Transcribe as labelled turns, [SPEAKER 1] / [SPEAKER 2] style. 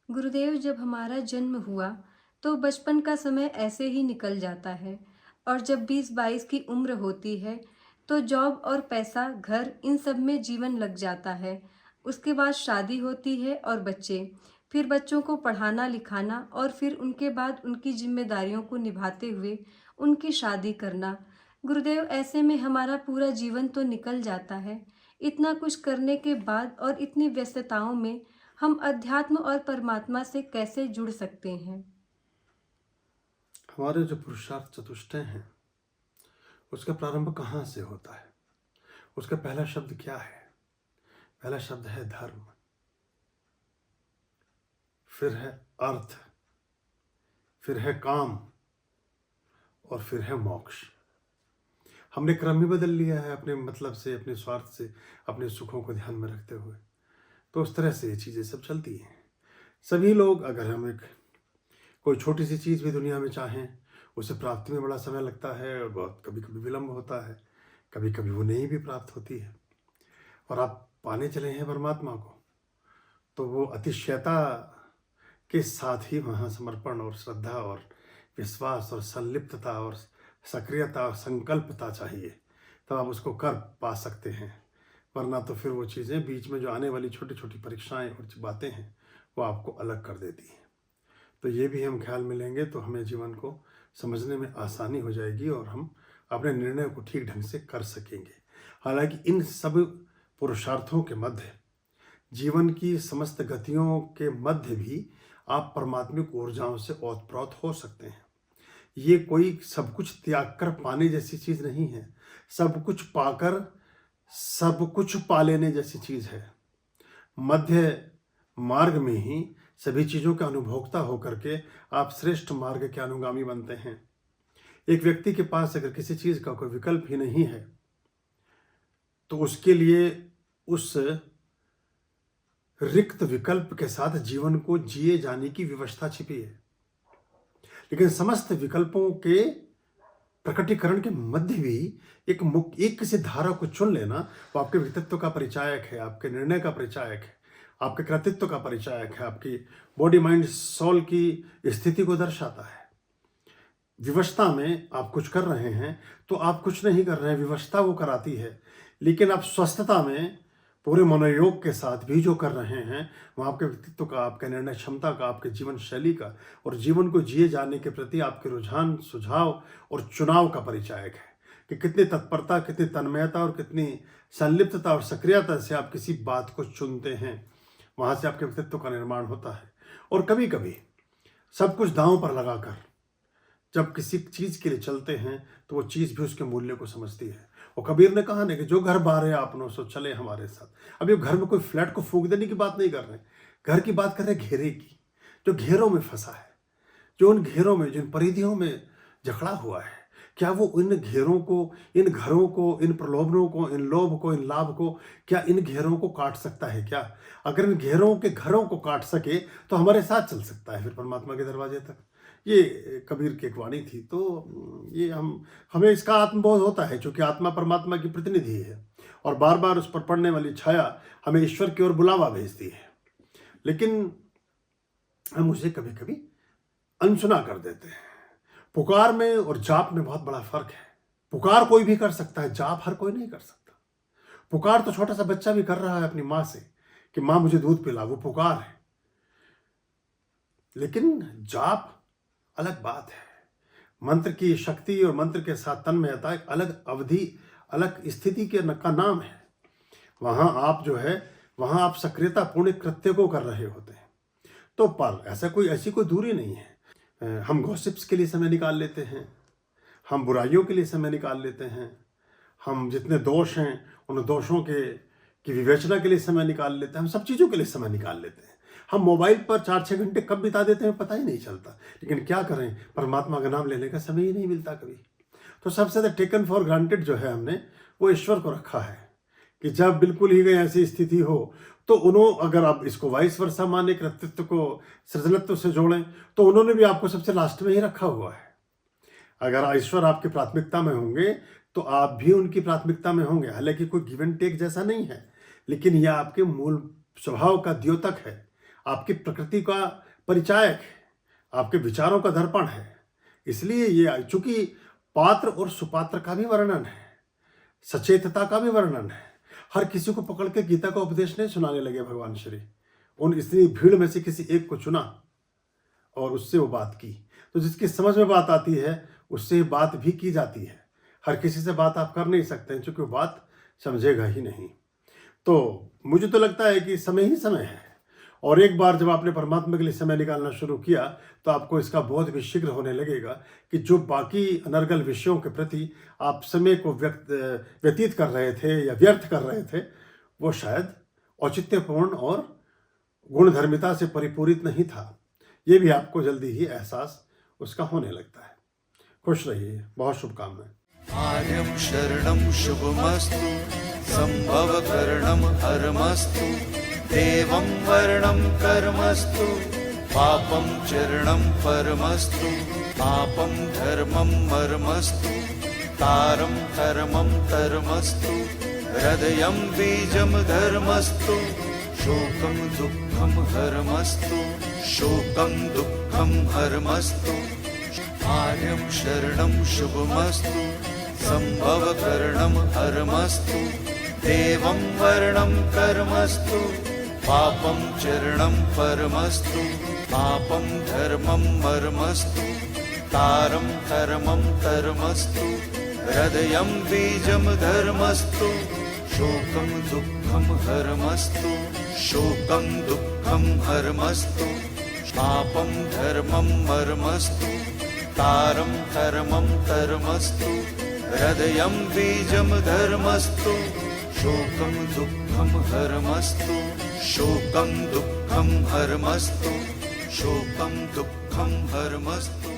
[SPEAKER 1] गुरुदेव, जब हमारा जन्म हुआ तो बचपन का समय ऐसे ही निकल जाता है। और जब 20-22 की उम्र होती है तो जॉब और पैसा, घर, इन सब में जीवन लग जाता है। उसके बाद शादी होती है और बच्चे, फिर बच्चों को पढ़ाना लिखाना और फिर उनके बाद उनकी जिम्मेदारियों को निभाते हुए उनकी शादी करना। गुरुदेव, ऐसे में हमारा पूरा जीवन तो निकल जाता है। इतना कुछ करने के बाद और इतनी व्यस्तताओं में हम अध्यात्म और परमात्मा से कैसे जुड़ सकते हैं?
[SPEAKER 2] हमारे जो पुरुषार्थ चतुष्टय हैं उसका प्रारंभ कहाँ से होता है? उसका पहला शब्द क्या है? पहला शब्द है धर्म, फिर है अर्थ, फिर है काम और फिर है मोक्ष। हमने क्रम ही बदल लिया है अपने मतलब से, अपने स्वार्थ से, अपने सुखों को ध्यान में रखते हुए। तो उस तरह से ये चीज़ें सब चलती हैं। सभी लोग, अगर हम एक कोई छोटी सी चीज़ भी दुनिया में चाहें, उसे प्राप्ति में बड़ा समय लगता है और बहुत कभी कभी विलम्ब होता है, कभी कभी वो नहीं भी प्राप्त होती है। और आप पाने चले हैं परमात्मा को, तो वो अतिशयता के साथ ही वहाँ समर्पण और श्रद्धा और विश्वास और संलिप्तता और सक्रियता और संकल्पता चाहिए, तब आप उसको कर पा सकते हैं। वरना तो फिर वो चीज़ें बीच में जो आने वाली छोटी छोटी परीक्षाएं और जो बातें हैं वो आपको अलग कर देती हैं। तो ये भी हम ख्याल में लेंगे तो हमें जीवन को समझने में आसानी हो जाएगी और हम अपने निर्णय को ठीक ढंग से कर सकेंगे। हालांकि इन सब पुरुषार्थों के मध्य, जीवन की समस्त गतियों के मध्य भी आप परमात्मिक ऊर्जाओं से ओतप्रोत हो सकते हैं। ये कोई सब कुछ त्याग कर पाने जैसी चीज़ नहीं है, सब कुछ पाकर सब कुछ पा लेने जैसी चीज़ है। मध्य मार्ग में ही सभी चीज़ों का अनुभोक्ता होकर के आप श्रेष्ठ मार्ग के अनुगामी बनते हैं। एक व्यक्ति के पास अगर किसी चीज़ का कोई विकल्प ही नहीं है तो उसके लिए उस रिक्त विकल्प के साथ जीवन को जिए जाने की व्यवस्था छिपी है। लेकिन समस्त विकल्पों के प्रकटीकरण के मध्य भी एक किसी धारा को चुन लेना, वो आपके व्यक्तित्व का परिचायक है, आपके निर्णय का परिचायक है, आपके कृतित्व का परिचायक है, आपकी बॉडी माइंड सोल की स्थिति को दर्शाता है। विवशता में आप कुछ कर रहे हैं तो आप कुछ नहीं कर रहे हैं, विवशता वो कराती है। लेकिन आप स्वस्थता में पूरे मनोयोग के साथ भी जो कर रहे हैं वो आपके व्यक्तित्व का, आपके निर्णय क्षमता का, आपके जीवन शैली का और जीवन को जिए जाने के प्रति आपके रुझान, सुझाव और चुनाव का परिचायक है कि कितनी तत्परता, कितनी तन्मयता और कितनी संलिप्तता और सक्रियता से आप किसी बात को चुनते हैं। वहाँ से आपके व्यक्तित्व का निर्माण होता है। और कभी कभी सब कुछ दांव पर लगाकर जब किसी चीज़ के लिए चलते हैं तो वो चीज़ भी उसके मूल्य को समझती है। और कबीर ने कहा ना कि जो घर बारे आपनों सो चले हमारे साथ। अब ये घर में कोई फ्लैट को फूंक देने की बात नहीं कर रहे, घर की बात कर रहे घेरे की, जो घेरों में फंसा है, जो उन घेरों में, जिन परिधियों में जकड़ा हुआ है। क्या वो इन घेरों को, इन घरों को, इन प्रलोभनों को, इन लोभ को, इन लाभ को, क्या इन घेरों को काट सकता है क्या? अगर इन घेरों के घरों को काट सके तो हमारे साथ चल सकता है फिर परमात्मा के दरवाजे तक। ये कबीर की एक वाणी थी। तो ये हमें इसका आत्मबोध होता है, क्योंकि आत्मा परमात्मा की प्रतिनिधि है और बार बार उस पर पड़ने वाली छाया हमें ईश्वर की ओर बुलावा भेजती है। लेकिन हम उसे कभी कभी अनसुना कर देते हैं। पुकार में और जाप में बहुत बड़ा फर्क है। पुकार कोई भी कर सकता है, जाप हर कोई नहीं कर सकता। पुकार तो छोटा सा बच्चा भी कर रहा है अपनी माँ से कि माँ मुझे दूध पिला, वो पुकार है। लेकिन जाप अलग बात है। मंत्र की शक्ति और मंत्र के साथ तन्मयता एक अलग अवधि, अलग स्थिति का नाम है। वहां आप जो है, वहां आप सक्रियता पूर्ण कृत्य को कर रहे होते हैं। तो पर ऐसी कोई दूरी नहीं है। हम गॉसिप्स के लिए समय निकाल लेते हैं, हम बुराइयों के लिए समय निकाल लेते हैं, हम जितने दोष हैं उन दोषों की विवेचना के लिए समय निकाल लेते हैं, हम सब चीज़ों के लिए समय निकाल लेते हैं। हम मोबाइल पर 4-6 घंटे कब बिता देते हैं पता ही नहीं चलता। लेकिन क्या करें, परमात्मा का नाम लेने का समय ही नहीं मिलता कभी। तो सबसे ज़्यादा टेकन फॉर ग्रांटेड जो है हमने, वो ईश्वर को रखा है कि जब बिल्कुल ही गई ऐसी स्थिति हो तो अगर आप इसको वाइस वर्सा माने, कृतित्व को सृजनत्व से जोड़ें, तो उन्होंने भी आपको सबसे लास्ट में ही रखा हुआ है। अगर ईश्वर आपकी प्राथमिकता में होंगे तो आप भी उनकी प्राथमिकता में होंगे। हालांकि कोई गिव एंड टेक जैसा नहीं है, लेकिन यह आपके मूल स्वभाव का द्योतक है। आपकी प्रकृति का परिचायक है, आपके विचारों का दर्पण है। इसलिए ये चूंकि पात्र और सुपात्र का भी वर्णन है, सचेतता का भी वर्णन है। हर किसी को पकड़ के गीता का उपदेश नहीं सुनाने लगे भगवान श्री। उन इतनी भीड़ में से किसी एक को चुना और उससे वो बात की। तो जिसकी समझ में बात आती है उससे बात भी की जाती है। हर किसी से बात आप कर नहीं सकते हैं, क्योंकि वो बात समझेगा ही नहीं। तो मुझे तो लगता है कि समय ही समय है, और एक बार जब आपने परमात्मा के लिए समय निकालना शुरू किया तो आपको इसका बोध भी शीघ्र होने लगेगा कि जो बाकी अनर्गल विषयों के प्रति आप समय को व्यतीत कर रहे थे या व्यर्थ कर रहे थे, वो शायद औचित्यपूर्ण और गुणधर्मिता से परिपूरित नहीं था। ये भी आपको जल्दी ही एहसास उसका होने लगता है। खुश रहिए, बहुत शुभकामनाएं।
[SPEAKER 3] आर्यं शरणं शुभमस्तु, संभवकरणं हरमस्तु, देवं वर्णं कर्मस्तु, पापं चरणं परमस्तु, पापं धर्मं मर्मस्तु, तारं धर्मं धर्मस्तु, हृदयं बीजं धर्मस्तु, शोकं दुःखं हरमस्तु, शोकं दुःखं हरमस्तु। आर्यं शरणं शुभमस्तु, संभवकरणं हरमस्तु, देवं वर्णं कर्मस्तु, पापं चरणं परमस्तु, पापं धर्मं मर्मस्तु, तारं धर्मं धर्मस्तु, हृदयं बीजं धर्मस्तु, शोकं दुःखं हरमस्तु, शोकं दुःखं हरमस्तु, पापं धर्मं मर्मस्तु, तारं धर्मं धर्मस्तु, हृदयं बीजं धर्मस्तु, शोकं दुःखं हरमस्तु, शोकं दुःखं हरमस्तु, शोकं दुःखं हरमस्तु।